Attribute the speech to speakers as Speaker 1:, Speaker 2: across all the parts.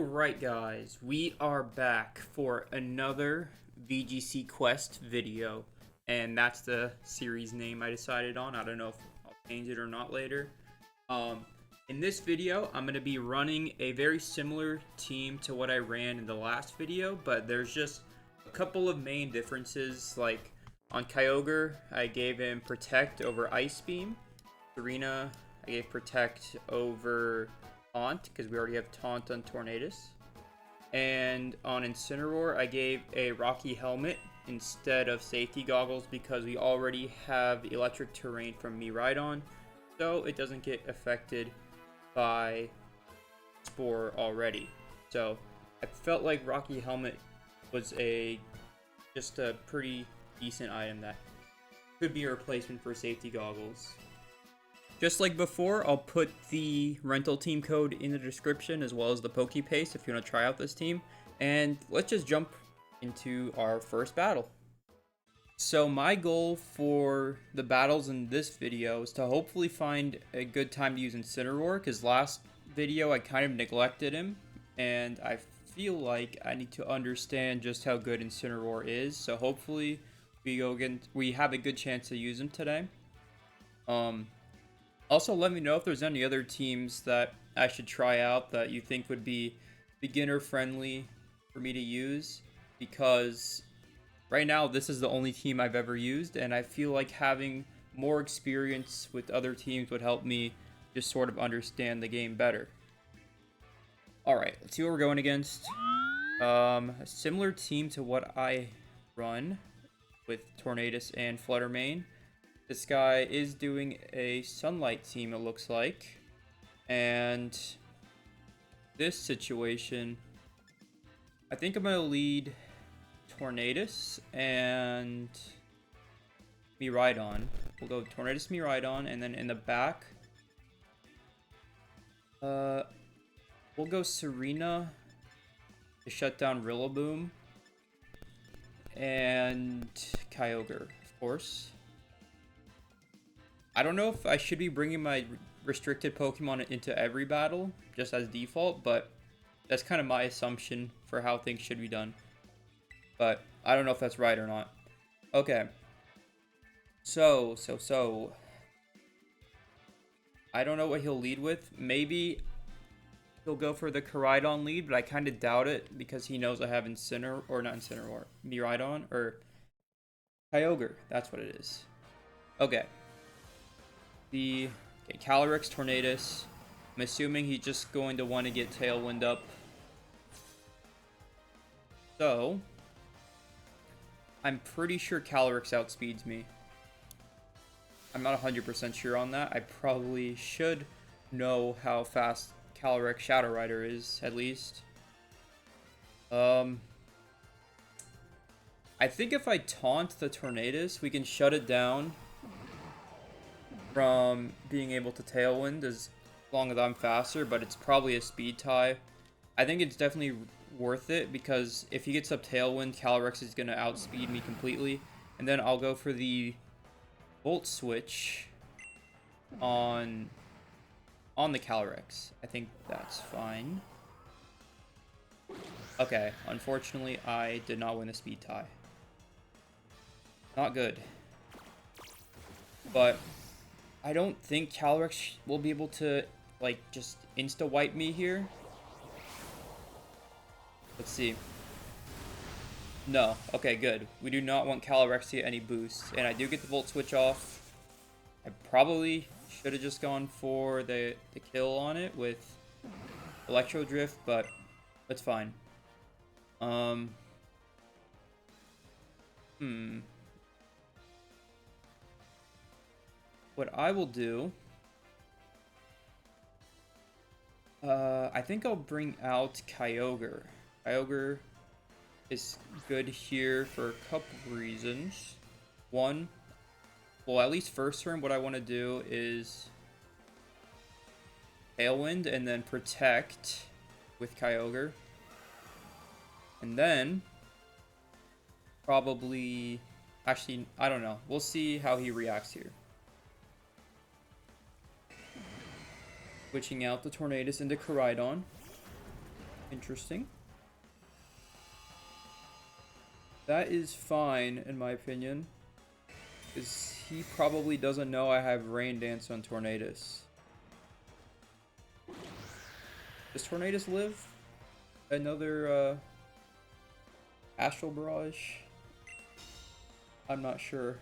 Speaker 1: Alright guys, we are back for another VGC quest video, and that's the series name I decided on. I don't know if I'll change it or not later. In this video, I'm going to be running a very similar team to what I ran in the last video, but there's just a couple of main differences. Like on Kyogre, I gave him Protect over Ice Beam. Serena, I gave Protect over Taunt, because we already have Taunt on Tornadus. And on Incineroar, I gave a Rocky Helmet instead of Safety Goggles because we already have Electric Terrain from Miraidon, so it doesn't get affected by Spore already. So I felt like Rocky Helmet was just a pretty decent item that could be a replacement for Safety Goggles. Just like before, I'll put the rental team code in the description as well as the Pokepaste if you want to try out this team. And let's just jump into our first battle. So my goal for the battles in this video is to hopefully find a good time to use Incineroar, because last video I kind of neglected him, and I feel like I need to understand just how good Incineroar is. So hopefully we have a good chance to use him today. Also, let me know if there's any other teams that I should try out that you think would be beginner friendly for me to use, because right now this is the only team I've ever used, and I feel like having more experience with other teams would help me just sort of understand the game better. Alright, let's see what we're going against. A similar team to what I run with Tornadus and Fluttermane. This guy is doing a Sunlight team, it looks like. And this situation, I think I'm going to lead Tornadus and Miraidon. We'll go Tornadus, Miraidon, and then in the back, we'll go Serena to shut down Rillaboom, and Kyogre, of course. I don't know if I should be bringing my restricted Pokemon into every battle, just as default, but that's kind of my assumption for how things should be done. But I don't know if that's right or not. Okay. So. I don't know what he'll lead with. Maybe he'll go for the Koraidon lead, but I kind of doubt it because he knows I have Miraidon, or Kyogre. That's what it is. Okay. Calyrex, Tornadus. I'm assuming he's just going to want to get Tailwind up. So, I'm pretty sure Calyrex outspeeds me. I'm not 100% sure on that. I probably should know how fast Calyrex Shadow Rider is, at least. I think if I taunt the Tornadus, we can shut it down from being able to Tailwind as long as I'm faster, but it's probably a speed tie. I think it's definitely worth it because if he gets up Tailwind, Calyrex is going to outspeed me completely, and then I'll go for the Volt Switch on the Calyrex. I think that's fine. Okay, unfortunately I did not win the speed tie. Not good. But I don't think Calyrex will be able to, like, just insta-wipe me here. Let's see. No. Okay, good. We do not want Calyrex to get any boosts. And I do get the Volt Switch off. I probably should have just gone for the kill on it with Electro Drift, but that's fine. What I will do, I think I'll bring out Kyogre. Kyogre is good here for a couple reasons. One, well, at least first turn, what I want to do is Tailwind and then Protect with Kyogre. And then probably, actually, I don't know. We'll see how he reacts here. Switching out the Tornadus into Koraidon. Interesting. That is fine, in my opinion. Because he probably doesn't know I have Rain Dance on Tornadus. Does Tornadus live? Another, Astral Barrage? I'm not sure.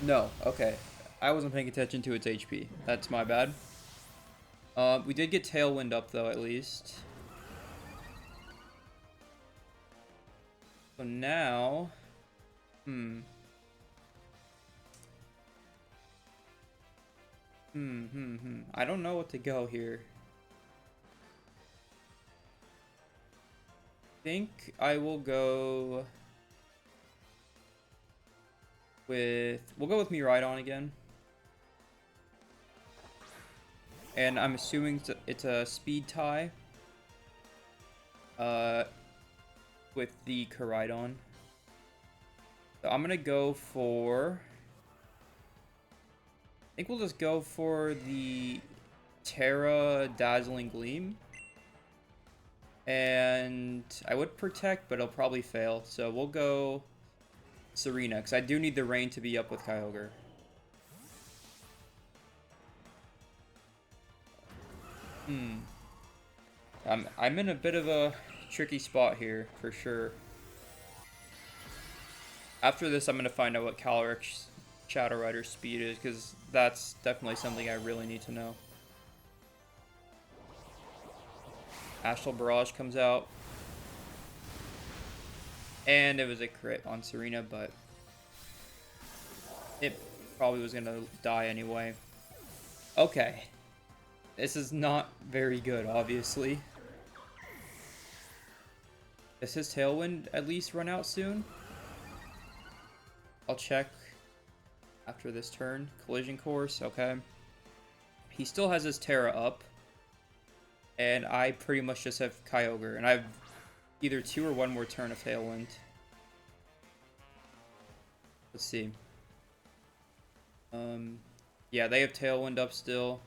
Speaker 1: No, okay. I wasn't paying attention to its HP. That's my bad. We did get Tailwind up, though, at least. So now... I don't know what to go here. I think I will go... We'll go with Miraidon again. And I'm assuming it's a speed tie. With the Calyrex. So I'm gonna go for... I think we'll just go for the Terra Dazzling Gleam. And I would protect, but it'll probably fail. So we'll go Serena, because I do need the rain to be up with Kyogre. I'm in a bit of a tricky spot here, for sure. After this, I'm going to find out what Calyrex Shadow Rider's speed is, because that's definitely something I really need to know. Astral Barrage comes out. And it was a crit on Serena, but it probably was going to die anyway. Okay. This is not very good, obviously. Does his Tailwind at least run out soon? I'll check after this turn. Collision Course, okay. He still has his Terra up. And I pretty much just have Kyogre. And I have either 2 or 1 more turn of Tailwind. Let's see. Yeah, they have Tailwind up still.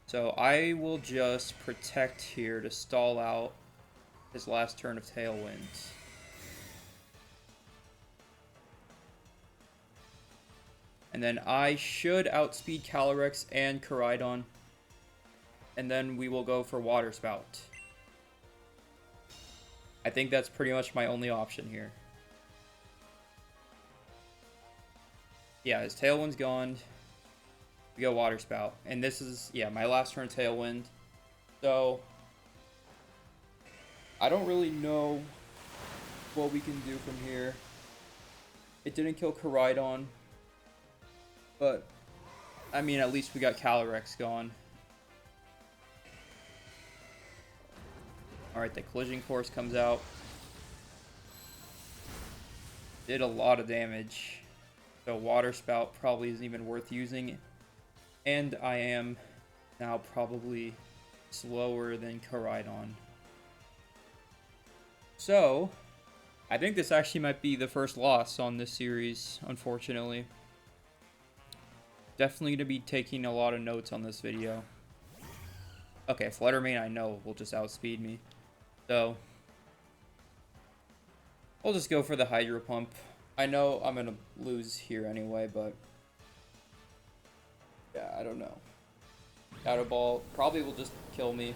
Speaker 1: So I will just protect here to stall out his last turn of Tailwind. And then I should outspeed Calyrex and Calyrex. And then we will go for Water Spout. I think that's pretty much my only option here. Yeah, his Tailwind's gone. We go Water Spout. And this is, yeah, my last turn Tailwind. So, I don't really know what we can do from here. It didn't kill Calyrex. But, I mean, at least we got Calyrex gone. Alright, the Collision Course comes out. Did a lot of damage. So Water Spout probably isn't even worth using. And I am now probably slower than Calyrex. So, I think this actually might be the first loss on this series, unfortunately. Definitely going to be taking a lot of notes on this video. Okay, Fluttermane I know will just outspeed me. So, I'll just go for the Hydro Pump. I know I'm going to lose here anyway, but yeah, I don't know. Shadow Ball probably will just kill me.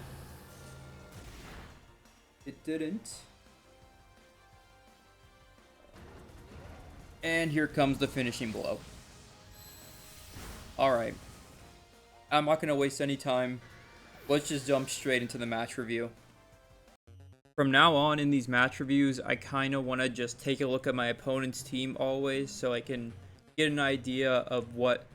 Speaker 1: It didn't. And here comes the finishing blow. Alright. I'm not going to waste any time. Let's just jump straight into the match review. From now on in these match reviews, I kind of want to just take a look at my opponent's team always, so I can get an idea of what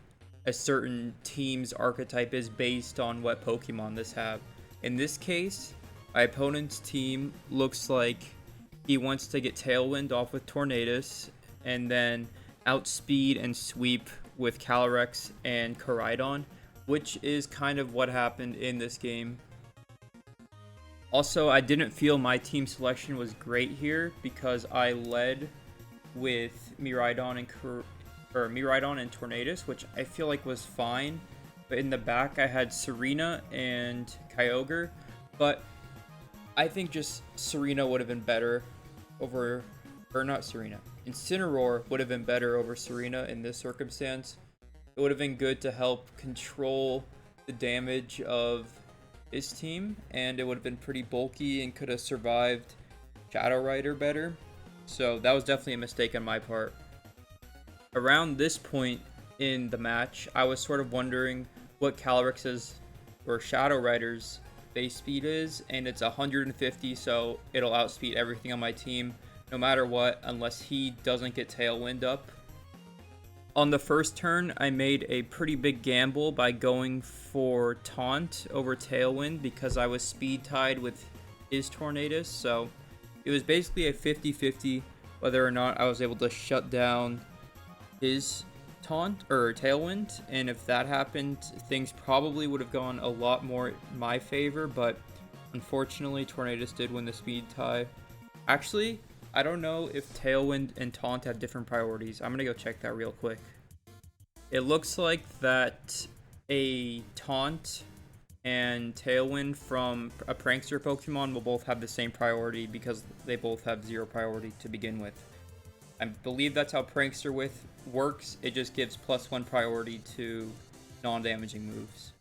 Speaker 1: a certain team's archetype is based on what Pokemon this have. In this case, my opponent's team looks like he wants to get Tailwind off with Tornadus, and then outspeed and sweep with Calyrex and Calyrex, which is kind of what happened in this game. Also, I didn't feel my team selection was great here because I led with Miraidon or Miraidon and Tornadus, which I feel like was fine. But in the back, I had Serena and Kyogre. But I think just Serena would have been better over, or not Serena. Incineroar would have been better over Serena in this circumstance. It would have been good to help control the damage of his team, and it would have been pretty bulky and could have survived Shadow Rider better. So that was definitely a mistake on my part. Around this point in the match, I was sort of wondering what Calyrex's or Shadow Rider's base speed is, and it's 150, so it'll outspeed everything on my team no matter what, unless he doesn't get Tailwind up. On the first turn, I made a pretty big gamble by going for Taunt over Tailwind because I was speed tied with his Tornadus, so it was basically a 50-50 whether or not I was able to shut down his Taunt or Tailwind, and if that happened, things probably would have gone a lot more in my favor, but unfortunately Tornadus did win the speed tie. Actually, I don't know if Tailwind and Taunt have different priorities. I'm gonna go check that real quick. It looks like that a Taunt and Tailwind from a Prankster Pokemon will both have the same priority because they both have 0 priority to begin with. I believe that's how Prankster works. It just gives +1 priority to non-damaging moves.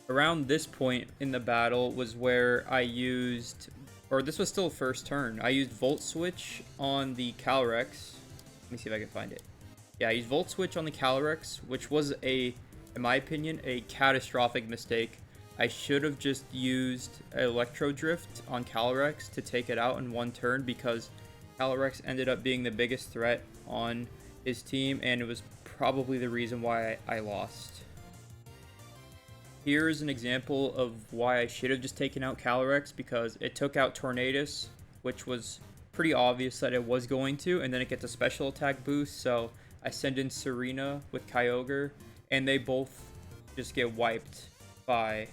Speaker 1: Around this point in the battle was where I used, or this was still first turn, I used Volt Switch on the Calyrex. Let me see if I can find it. Yeah, I used Volt Switch on the Calyrex, which was in my opinion, a catastrophic mistake. I should have just used Electro Drift on Calyrex to take it out in one turn because Calyrex ended up being the biggest threat on his team, and it was probably the reason why I lost. Here's an example of why I should have just taken out Calyrex, because it took out Tornadus, which was pretty obvious that it was going to, and then it gets a special attack boost, so I send in Serena with Kyogre, and they both just get wiped by,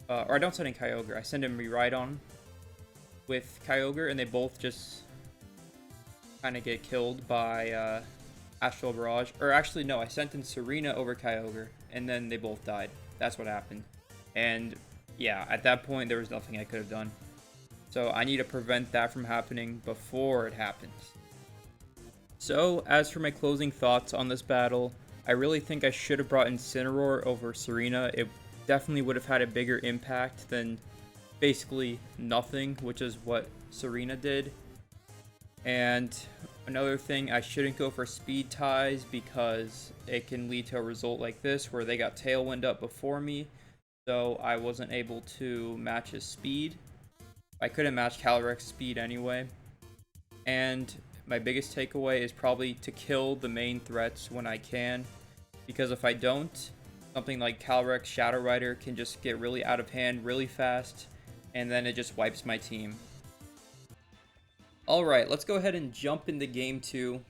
Speaker 1: or I don't send in Kyogre, I send in Miraidon with Kyogre, and they both just kind of get killed by Astral Barrage. Or actually, no, I sent in Serena over Kyogre, and then they both died. That's what happened. And yeah, at that point, there was nothing I could have done. So I need to prevent that from happening before it happens. So, as for my closing thoughts on this battle, I really think I should have brought Incineroar over Serena. It definitely would have had a bigger impact than basically nothing, which is what Serena did. And another thing, I shouldn't go for speed ties because it can lead to a result like this where they got Tailwind up before me, so I wasn't able to match his speed. I couldn't match Calyrex's speed anyway. And my biggest takeaway is probably to kill the main threats when I can, because if I don't, something like Calyrex Shadow Rider can just get really out of hand really fast, and then it just wipes my team. Alright, let's go ahead and jump into game 2.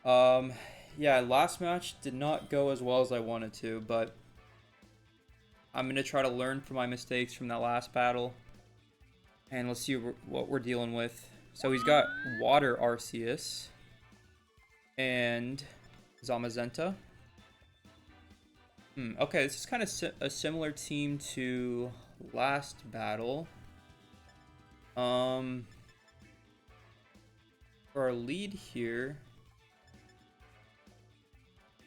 Speaker 1: Yeah, last match did not go as well as I wanted to, but I'm going to try to learn from my mistakes from that last battle. And let's see what we're dealing with. So he's got Water Arceus and Zamazenta. Okay, this is kind of a similar team to last battle. For our lead here,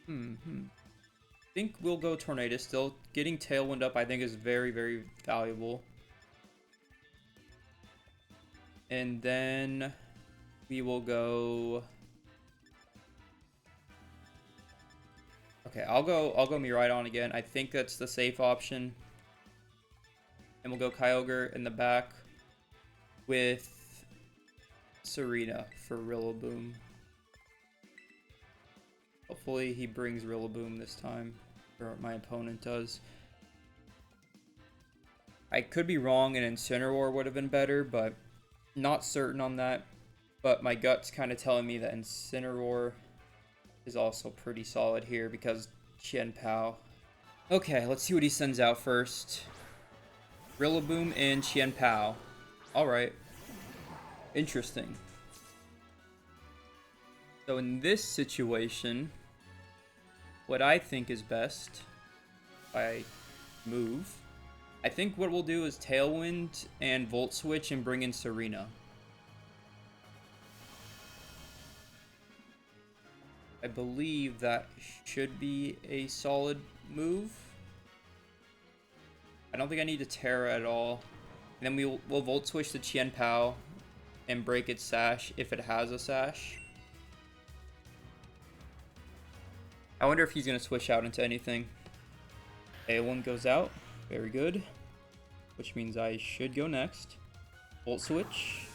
Speaker 1: I think we'll go Tornadus still. Getting Tailwind up I think is very, very valuable. And then we will go, okay, I'll go Miraidon again. I think that's the safe option. And we'll go Kyogre in the back with Serena for Rillaboom. Hopefully he brings Rillaboom this time, or my opponent does. I could be wrong and Incineroar would have been better, but not certain on that. But my gut's kind of telling me that Incineroar is also pretty solid here because Qian Pao. Okay, let's see what he sends out first. Rillaboom and Qian Pao. Alright. Interesting. So in this situation, what I think is best, if I move, I think what we'll do is Tailwind and Volt Switch and bring in Serena. I believe that should be a solid move. I don't think I need to Terra at all. And then we'll Volt Switch the Chien Pao and break its Sash if it has a Sash. I wonder if he's going to switch out into anything. A1 goes out. Very good. Which means I should go next. Volt Switch.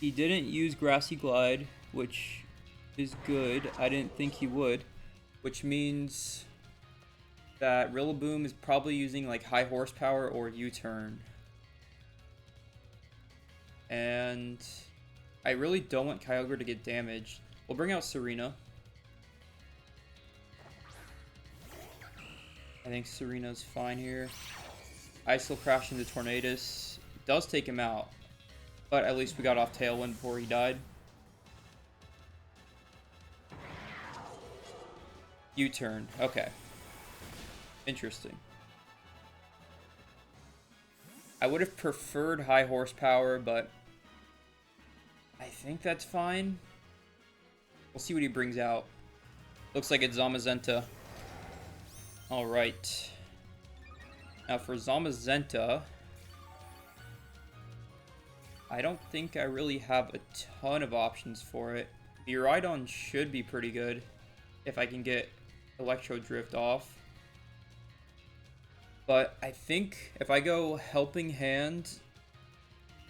Speaker 1: He didn't use Grassy Glide, which is good. I didn't think he would. Which means that Rillaboom is probably using like high horsepower or U-turn. And I really don't want Kyogre to get damaged. We'll bring out Serena. I think Serena's fine here. Ice will crash into Tornadus. Does take him out. But at least we got off Tailwind before he died. U-turn. Okay. Interesting. I would have preferred high horsepower, but I think that's fine. We'll see what he brings out. Looks like it's Zamazenta. Alright. Now for Zamazenta, I don't think I really have a ton of options for it. Miraidon should be pretty good if I can get Electro Drift off. But I think if I go Helping Hand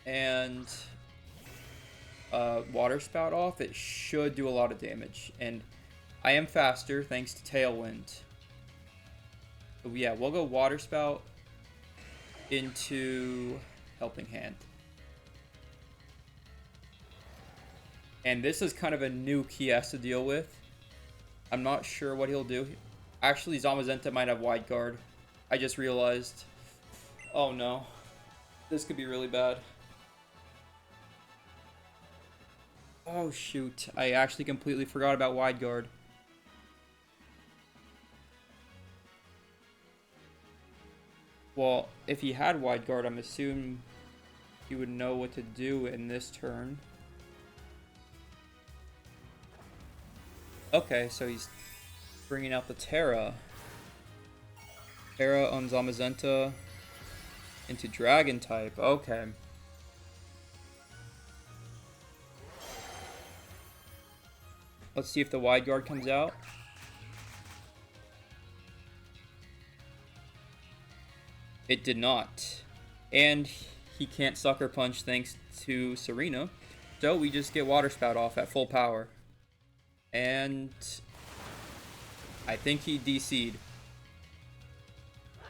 Speaker 1: and Water Spout off, it should do a lot of damage. And I am faster thanks to Tailwind. So yeah, we'll go Water Spout into Helping Hand. And this is kind of a nuke he has to deal with. I'm not sure what he'll do. Actually, Zamazenta might have Wide Guard. I just realized. Oh no. This could be really bad. Oh shoot. I actually completely forgot about Wide Guard. Well, if he had Wide Guard, I'm assuming he would know what to do in this turn. Okay, so he's bringing out the Terra. Terra on Zamazenta into Dragon type. Okay. Let's see if the Wide Guard comes out. It did not. And he can't Sucker Punch thanks to Serena. So we just get Water Spout off at full power. And I think he DC'd.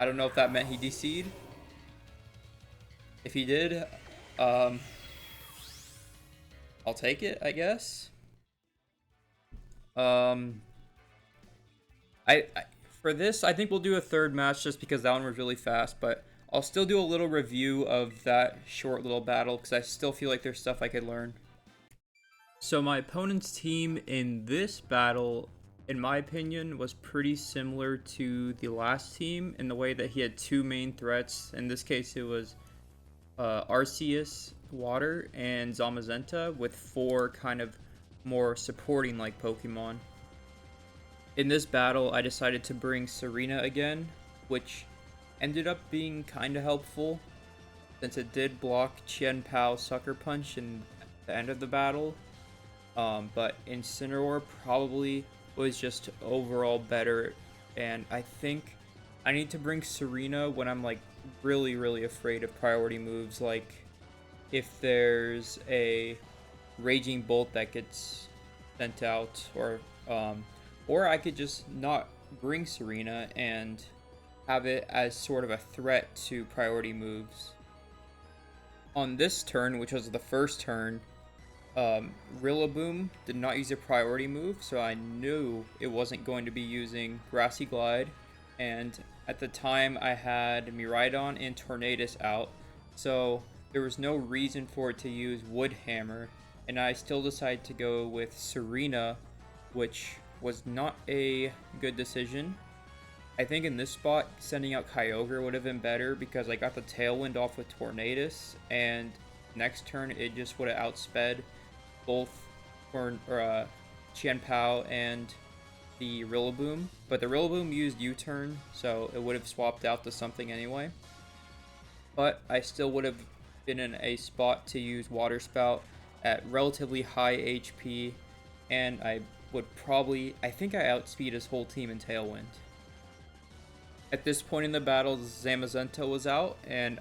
Speaker 1: I don't know if that meant he DC'd. If he did, I'll take it, I guess. For this, I think we'll do a third match just because that one was really fast, but I'll still do a little review of that short little battle because I still feel like there's stuff I could learn. So my opponent's team in this battle, in my opinion, was pretty similar to the last team in the way that he had two main threats. In this case, it was Arceus, Water, and Zamazenta with four kind of more supporting like Pokemon. In this battle, I decided to bring Serena again, which ended up being kind of helpful since it did block Chien Pao Sucker Punch in the end of the battle. But Incineroar probably was just overall better, and I think I need to bring Serena when I'm like really afraid of priority moves, like if there's a Raging Bolt that gets sent out, or I could just not bring Serena and have it as sort of a threat to priority moves. On this turn, which was the first turn, Rillaboom did not use a priority move, so I knew it wasn't going to be using Grassy Glide, and at the time I had Miraidon and Tornadus out, so there was no reason for it to use Wood Hammer, and I still decided to go with Serena, which was not a good decision. I think in this spot, sending out Kyogre would have been better because I got the Tailwind off with Tornadus, and next turn it just would have outsped both Qianpao and the Rillaboom. But the Rillaboom used U-turn, so it would have swapped out to something anyway. But I still would have been in a spot to use Water Spout at relatively high HP, and I think I outspeed his whole team in Tailwind. At this point in the battle, Zamazenta was out, and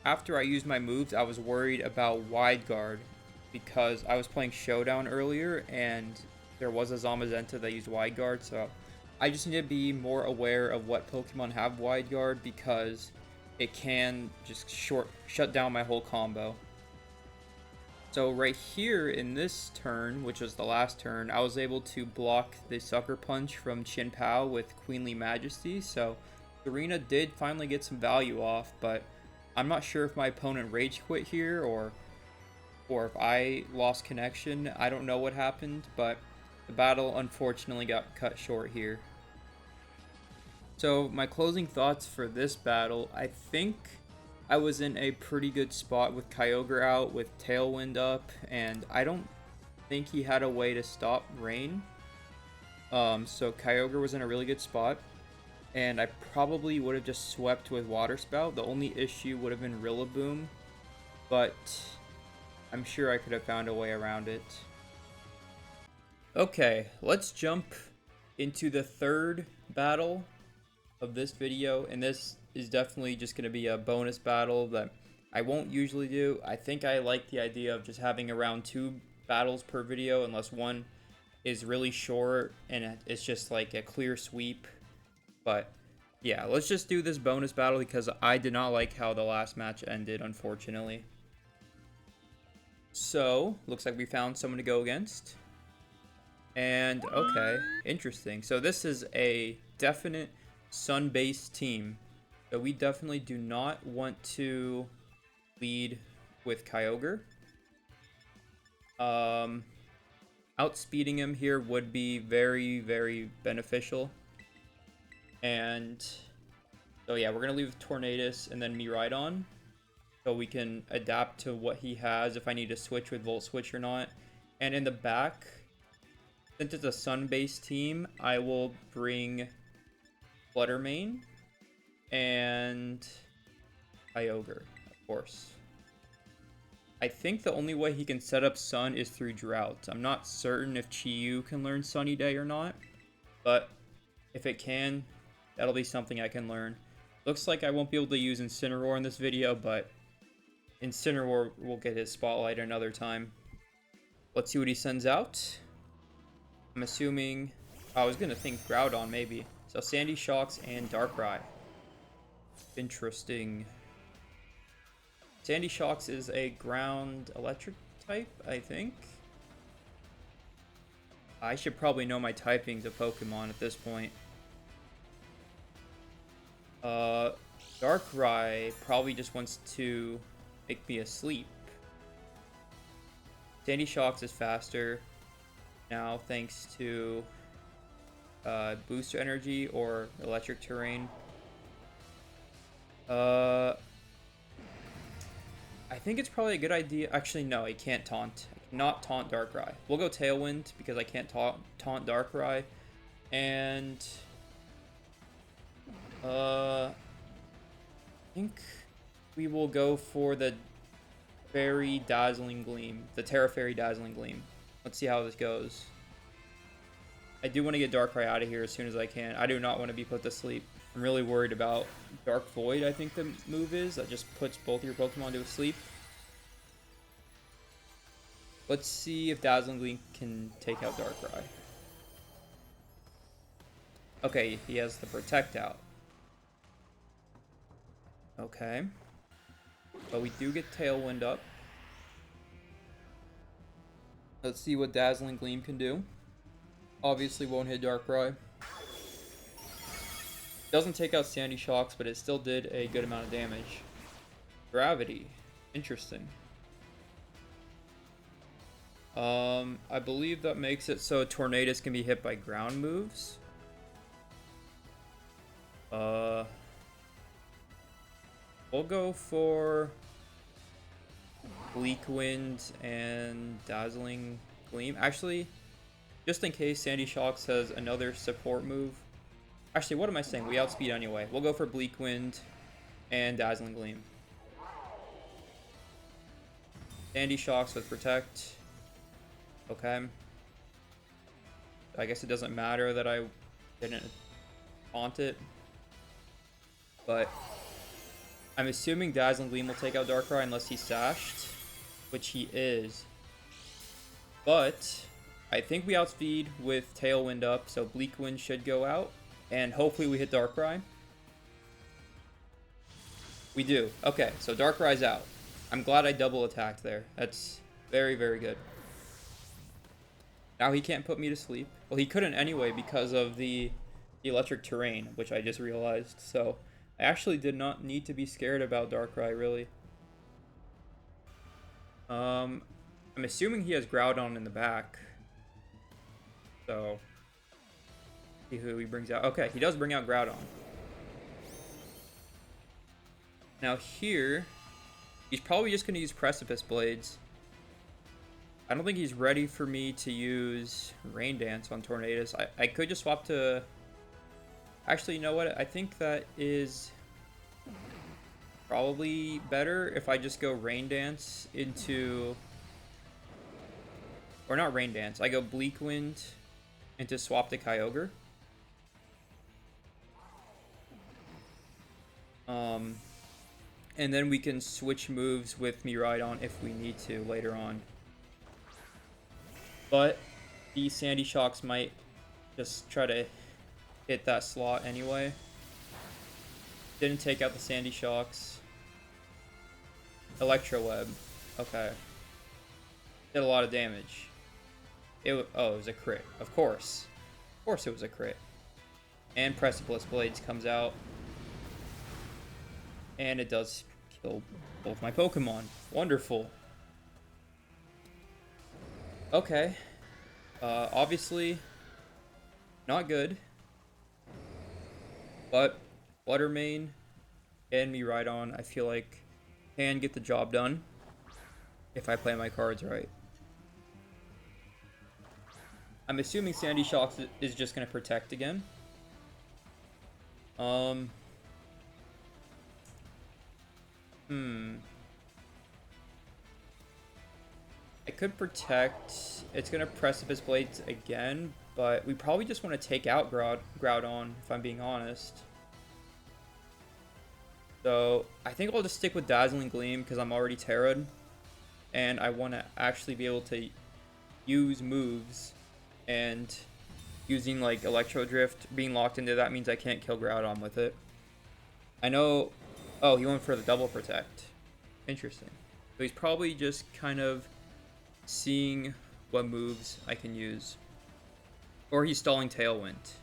Speaker 1: after I used my moves, I was worried about Wide Guard because I was playing Showdown earlier, and there was a Zamazenta that used Wide Guard, so I just need to be more aware of what Pokemon have Wide Guard because it can just shut down my whole combo. So right here in this turn, which was the last turn, I was able to block the Sucker Punch from Qianpao with Queenly Majesty, so Serena did finally get some value off, but I'm not sure if my opponent rage quit here or if I lost connection. I don't know what happened, but the battle unfortunately got cut short here. So my closing thoughts for this battle, I think I was in a pretty good spot with Kyogre out, with Tailwind up, and I don't think he had a way to stop Rain. So Kyogre was in a really good spot, and I probably would have just swept with Water Spout. The only issue would have been Rillaboom, but I'm sure I could have found a way around it. Okay, let's jump into the third battle of this video, and this is definitely just going to be a bonus battle that I won't usually do. I think I like the idea of just having around 2 battles per video unless one is really short and it's just like a clear sweep. But yeah, let's just do this bonus battle because I did not like how the last match ended, unfortunately. So, looks like we found someone to go against. And okay, interesting. So this is a definite Sun-based team. So we definitely do not want to lead with Kyogre. Outspeeding him here would be very, very beneficial. And so yeah, we're going to leave with Tornadus and then Miraidon. So we can adapt to what he has if I need to switch with Volt Switch or not. And in the back, since it's a Sun-based team, I will bring Fluttermane and Kyogre, of course. I think the only way he can set up Sun is through Drought. I'm not certain if Chi-Yu can learn Sunny Day or not, but if it can, that'll be something I can learn. Looks like I won't be able to use Incineroar in this video, but Incineroar will get his spotlight another time. Let's see what he sends out. I'm assuming... I was going to think Groudon, maybe. So Sandy Shocks and Darkrai. Interesting. Sandy Shocks is a ground electric type, I think. I should probably know my typings of Pokemon at this point. Darkrai probably just wants to make me asleep. Sandy Shocks is faster now thanks to booster energy or electric terrain. I think it's probably a good idea. Actually, no, he can't taunt. I cannot taunt Darkrai. We'll go Tailwind because I can't taunt Darkrai. And I think we will go for the Fairy Dazzling Gleam. The Terra Fairy Dazzling Gleam. Let's see how this goes. I do want to get Darkrai out of here as soon as I can. I do not want to be put to sleep. I'm really worried about Dark Void, I think the move is. That just puts both your Pokemon to sleep. Let's see if Dazzling Gleam can take out Darkrai. Okay, he has the Protect out. Okay. But we do get Tailwind up. Let's see what Dazzling Gleam can do. Obviously won't hit Darkrai. Doesn't take out Sandy Shocks, but it still did a good amount of damage. Gravity. Interesting. I believe that makes it so Tornadus can be hit by ground moves. We'll go for Bleak Wind and Dazzling Gleam. Actually, just in case Sandy Shocks has another support move. Actually, what am I saying? We outspeed anyway. We'll go for Bleak Wind and Dazzling Gleam. Sandy Shocks with Protect. Okay. I guess it doesn't matter that I didn't taunt it. But I'm assuming Dazzling Gleam will take out Darkrai unless he's sashed, which he is. But I think we outspeed with Tailwind up, so Bleak Wind should go out. And hopefully we hit Darkrai. We do. Okay, so Darkrai's out. I'm glad I double attacked there. That's very, very good. Now he can't put me to sleep. Well, he couldn't anyway because of the electric terrain, which I just realized. So I actually did not need to be scared about Darkrai, really. I'm assuming he has Groudon in the back. So see who he brings out. Okay, he does bring out Groudon. Now here, he's probably just going to use Precipice Blades. I don't think he's ready for me to use Rain Dance on Tornadus. I could just swap to... Actually, you know what? I think that is probably better if I just go Rain Dance into... Or not Rain Dance. I go Bleak Wind into swap to Kyogre. And then we can switch moves with Miraidon if we need to later on. But these Sandy Shocks might just try to hit that slot anyway. Didn't take out the Sandy Shocks. Electro Web. Okay. Did a lot of damage. Oh, it was a crit. Of course. Of course it was a crit. And Precipice Blades comes out. And it does kill both my Pokemon. Wonderful. Okay. Obviously, not good. But Flutter Mane and Miraidon, I feel like, can get the job done if I play my cards right. I'm assuming Sandy Shocks is just going to protect again. I could protect. It's going to Precipice Blades again, but we probably just want to take out Groudon, if I'm being honest. So I think I'll just stick with Dazzling Gleam because I'm already Terra'd. And I want to actually be able to use moves. And using like Electro Drift, being locked into that means I can't kill Groudon with it. I know... Oh, he went for the double protect. Interesting. So he's probably just kind of seeing what moves I can use. Or he's stalling Tailwind.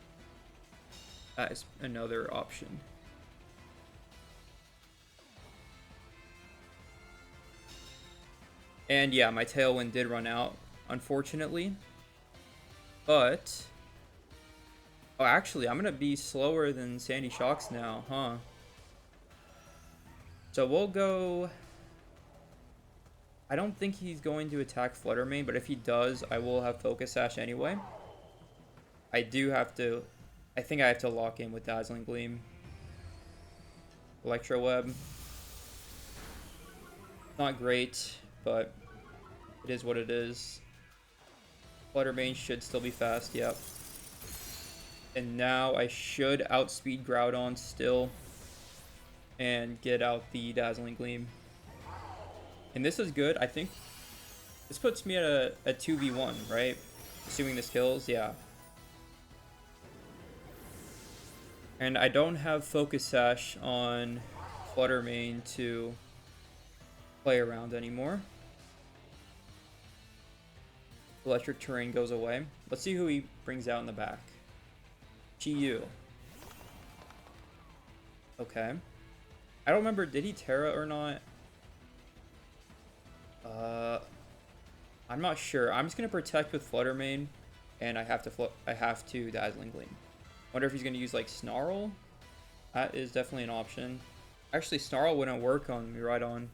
Speaker 1: That is another option. And yeah, my Tailwind did run out, unfortunately. But... Oh, actually, I'm going to be slower than Sandy Shocks now, huh? So we'll go... I don't think he's going to attack Flutter Mane, but if he does, I will have Focus Sash anyway. I do have to... I think I have to lock in with Dazzling Gleam. Electro Web. Not great, but it is what it is. Flutter Mane should still be fast, yep. And now I should outspeed Groudon still. And get out the Dazzling Gleam. And this is good. I think this puts me at a 2v1, right? Assuming this kills, yeah. And I don't have Focus Sash on Flutter Mane to play around anymore. Electric Terrain goes away. Let's see who he brings out in the back. Chi-Yu. Okay. I don't remember, did he Terra or not? I'm not sure. I'm just gonna protect with Flutter Mane, and I have to Dazzling Gleam. Wonder if he's gonna use like Snarl. That is definitely an option. Actually, Snarl wouldn't work on me right on.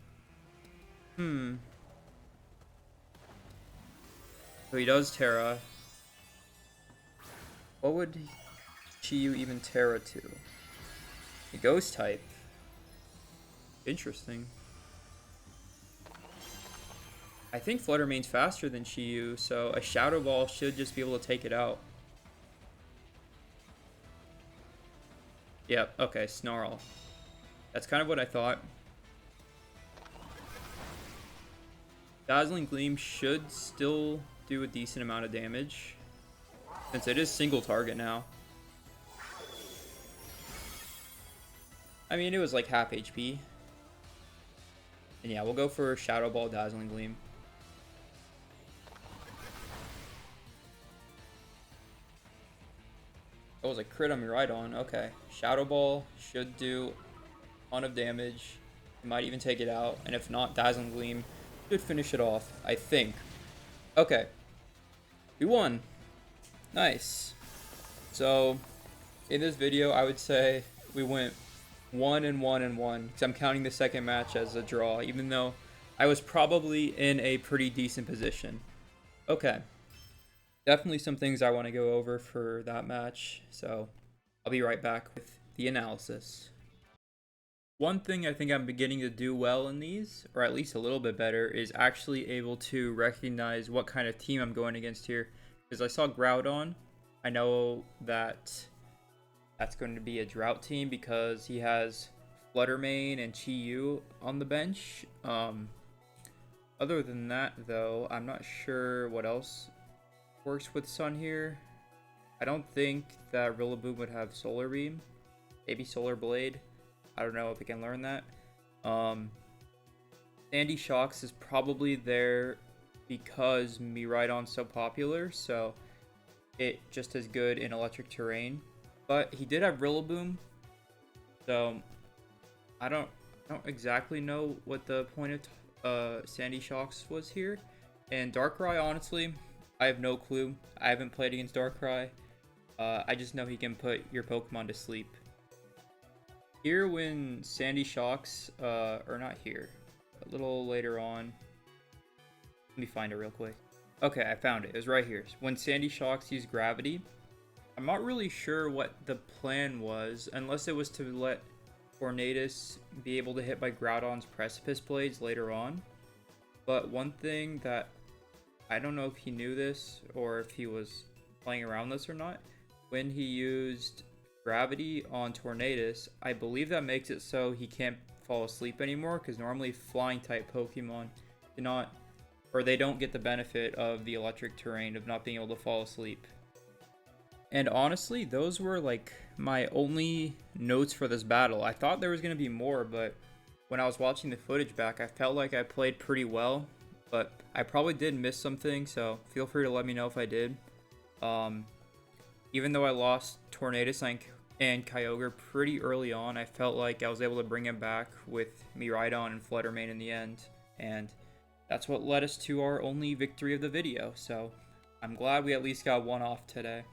Speaker 1: So he does Terra. What would Chiyu even Terra to? A Ghost type. Interesting. I think Flutter Mane's faster than Chiyu, so a Shadow Ball should just be able to take it out. Yep, okay, Snarl. That's kind of what I thought. Dazzling Gleam should still do a decent amount of damage, since it is single target now. I mean, it was like half HP. And yeah, we'll go for Shadow Ball, Dazzling Gleam. That was a crit on me right on. Okay. Shadow Ball should do a ton of damage. It might even take it out. And if not, Dazzling Gleam should finish it off, I think. Okay. We won. Nice. So, in this video, I would say we went 1-1-1. Because I'm counting the second match as a draw, even though I was probably in a pretty decent position. Okay. Definitely some things I want to go over for that match, so I'll be right back with the analysis. One thing I think I'm beginning to do well in these, or at least a little bit better, is actually able to recognize what kind of team I'm going against here. Because I saw Groudon, I know that that's going to be a Drought team because he has Flutter Mane and Chiyu on the bench. Other than that, though, I'm not sure what else works with Sun here. I don't think that Rillaboom would have Solar Beam. Maybe Solar Blade. I don't know if we can learn that. Sandy Shocks is probably there because Miraidon's so popular, so it just as good in electric terrain. But he did have Rillaboom, so I don't exactly know what the point of Sandy Shocks was here. And Darkrai, honestly, I have no clue. I haven't played against Darkrai. I just know he can put your Pokemon to sleep. Here when Sandy Shocks, or not here, a little later on. Let me find it real quick. Okay, I found it. It was right here. When Sandy Shocks used Gravity, I'm not really sure what the plan was, unless it was to let Tornadus be able to hit by Groudon's Precipice Blades later on. But one thing that I don't know if he knew this or if he was playing around this or not. When he used Gravity on Tornadus, I believe that makes it so he can't fall asleep anymore, because normally flying type Pokemon do not, or they don't get the benefit of the electric terrain of not being able to fall asleep. And honestly, those were like my only notes for this battle. I thought there was going to be more, but when I was watching the footage back, I felt like I played pretty well. But I probably did miss something, so feel free to let me know if I did. Even though I lost Tornadus and Kyogre pretty early on, I felt like I was able to bring him back with Miraidon and Flutter Mane in the end. And that's what led us to our only victory of the video. So I'm glad we at least got one off today.